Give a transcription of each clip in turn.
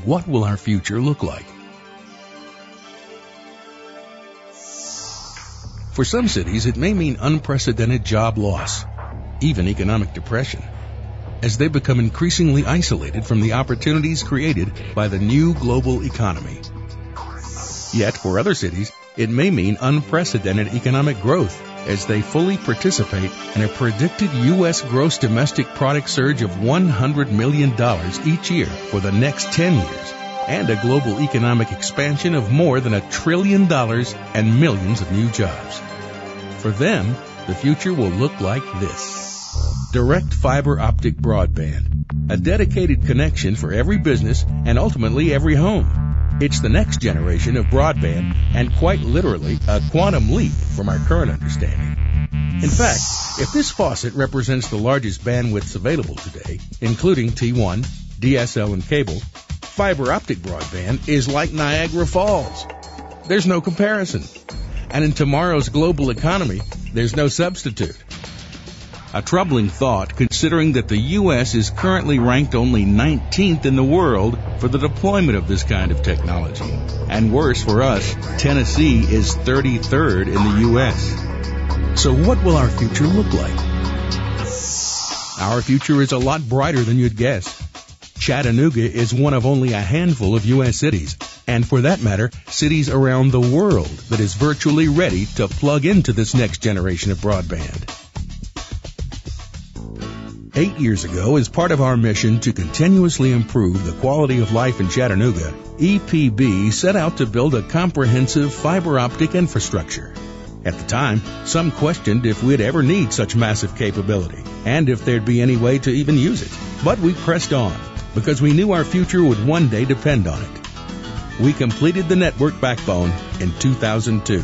what will our future look like? For some cities, it may mean unprecedented job loss, even economic depression, as they become increasingly isolated from the opportunities created by the new global economy. Yet, for other cities, it may mean unprecedented economic growth as they fully participate in a predicted U.S. gross domestic product surge of $100 million each year for the next 10 years, and a global economic expansion of more than $1 trillion and millions of new jobs. For them, the future will look like this. Direct fiber optic broadband, a dedicated connection for every business and ultimately every home. It's the next generation of broadband and quite literally a quantum leap from our current understanding. In fact, if this faucet represents the largest bandwidths available today, including T1, DSL, and cable, fiber optic broadband is like Niagara Falls. There's no comparison. And in tomorrow's global economy, there's no substitute. A troubling thought, considering that the U.S. is currently ranked only 19th in the world for the deployment of this kind of technology. And worse for us, Tennessee is 33rd in the U.S. So what will our future look like? Our future is a lot brighter than you'd guess. Chattanooga is one of only a handful of U.S. cities, and for that matter, cities around the world that is virtually ready to plug into this next generation of broadband. 8 years ago, as part of our mission to continuously improve the quality of life in Chattanooga, EPB set out to build a comprehensive fiber optic infrastructure. At the time, some questioned if we'd ever need such massive capability, and if there'd be any way to even use it. But we pressed on, because we knew our future would one day depend on it. We completed the network backbone in 2002.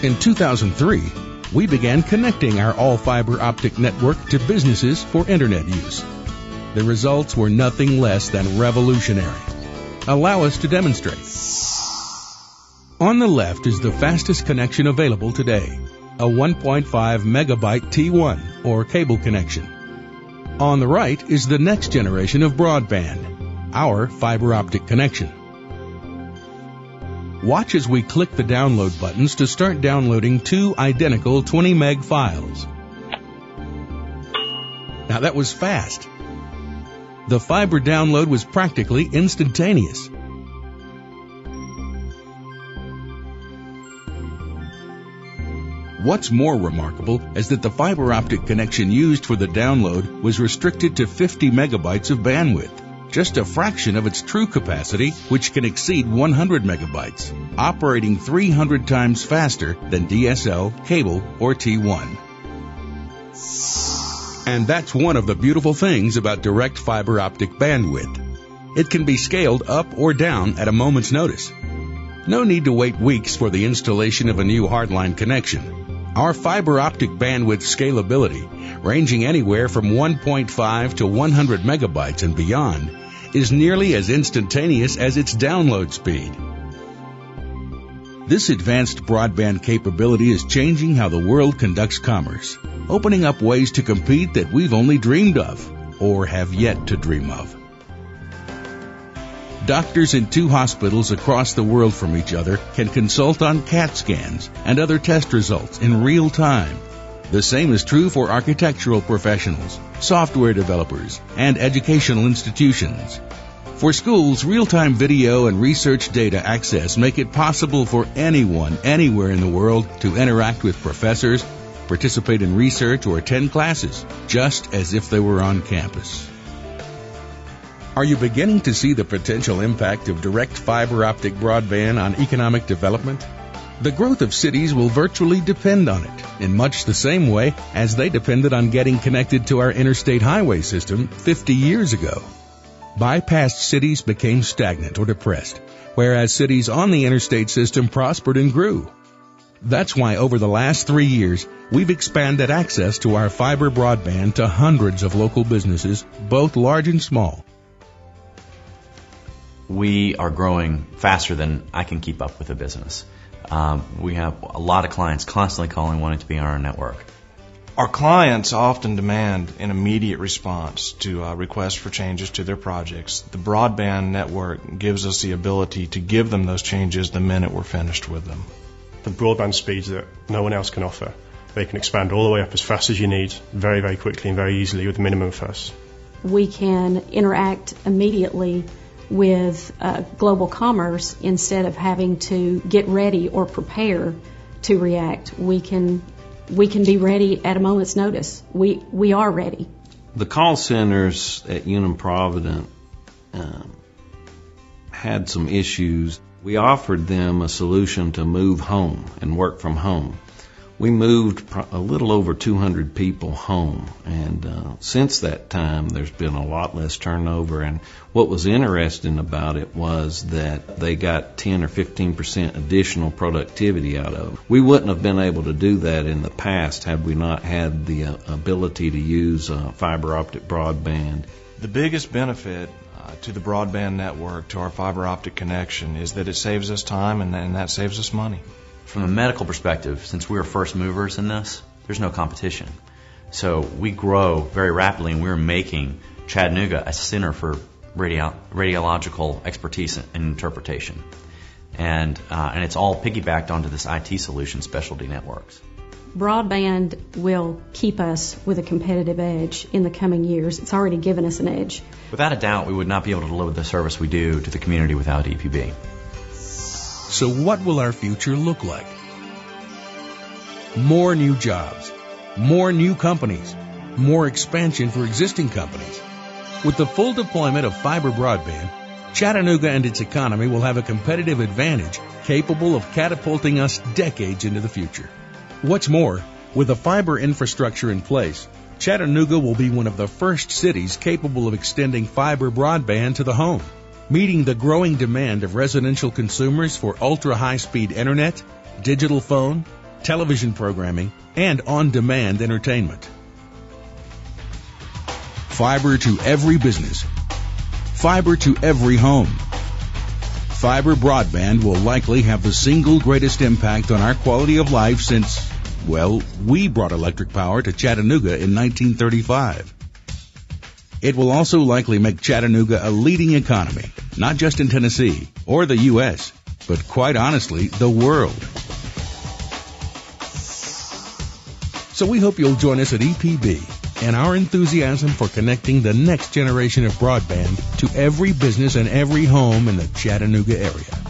In 2003, we began connecting our all-fiber optic network to businesses for internet use. The results were nothing less than revolutionary. Allow us to demonstrate. On the left is the fastest connection available today, a 1.5 megabyte T1, or cable connection. On the right is the next generation of broadband, our fiber optic connection. Watch as we click the download buttons to start downloading two identical 20 meg files. Now that was fast. The fiber download was practically instantaneous. What's more remarkable is that the fiber optic connection used for the download was restricted to 50 megabytes of bandwidth, just a fraction of its true capacity, which can exceed 100 megabytes, operating 300 times faster than DSL, cable, or T1. And that's one of the beautiful things about direct fiber optic bandwidth. It can be scaled up or down at a moment's notice. No need to wait weeks for the installation of a new hardline connection. Our fiber optic bandwidth scalability, ranging anywhere from 1.5 to 100 megabytes and beyond, is nearly as instantaneous as its download speed. This advanced broadband capability is changing how the world conducts commerce, opening up ways to compete that we've only dreamed of, or have yet to dream of. Doctors in 2 hospitals across the world from each other can consult on CAT scans and other test results in real time. The same is true for architectural professionals, software developers, and educational institutions. For schools, real-time video and research data access make it possible for anyone, anywhere in the world to interact with professors, participate in research, or attend classes, just as if they were on campus. Are you beginning to see the potential impact of direct fiber optic broadband on economic development? The growth of cities will virtually depend on it, in much the same way as they depended on getting connected to our interstate highway system 50 years ago. Bypassed cities became stagnant or depressed, whereas cities on the interstate system prospered and grew. That's why over the last 3 years, we've expanded access to our fiber broadband to hundreds of local businesses, both large and small. We are growing faster than I can keep up with the business. We have a lot of clients constantly calling, wanting to be on our network. Our clients often demand an immediate response to requests for changes to their projects. The broadband network gives us the ability to give them those changes the minute we're finished with them. The broadband speeds that no one else can offer. They can expand all the way up as fast as you need, very, very quickly and very easily with minimum fuss. We can interact immediately with global commerce instead of having to get ready or prepare to react. We can be ready at a moment's notice. We are ready. The call centers at Unum Provident had some issues. We offered them a solution to move home and work from home. We moved a little over 200 people home, and since that time there's been a lot less turnover. And what was interesting about it was that they got 10 or 15% additional productivity out of it. We wouldn't have been able to do that in the past had we not had the ability to use fiber optic broadband. The biggest benefit to the broadband network, to our fiber optic connection, is that it saves us time and that saves us money. From a medical perspective, since we were first movers in this, there's no competition. So we grow very rapidly, and we're making Chattanooga a center for radiological expertise and interpretation. And it's all piggybacked onto this IT solution, Specialty Networks. Broadband will keep us with a competitive edge in the coming years. It's already given us an edge. Without a doubt, we would not be able to deliver the service we do to the community without EPB. So what will our future look like? More new jobs, more new companies, more expansion for existing companies. With the full deployment of fiber broadband, Chattanooga and its economy will have a competitive advantage capable of catapulting us decades into the future. What's more, with the fiber infrastructure in place, Chattanooga will be one of the first cities capable of extending fiber broadband to the home, meeting the growing demand of residential consumers for ultra-high-speed internet, digital phone, television programming, and on-demand entertainment. Fiber to every business. Fiber to every home. Fiber broadband will likely have the single greatest impact on our quality of life since, well, we brought electric power to Chattanooga in 1935. It will also likely make Chattanooga a leading economy, not just in Tennessee or the U.S., but quite honestly, the world. So we hope you'll join us at EPB and our enthusiasm for connecting the next generation of broadband to every business and every home in the Chattanooga area.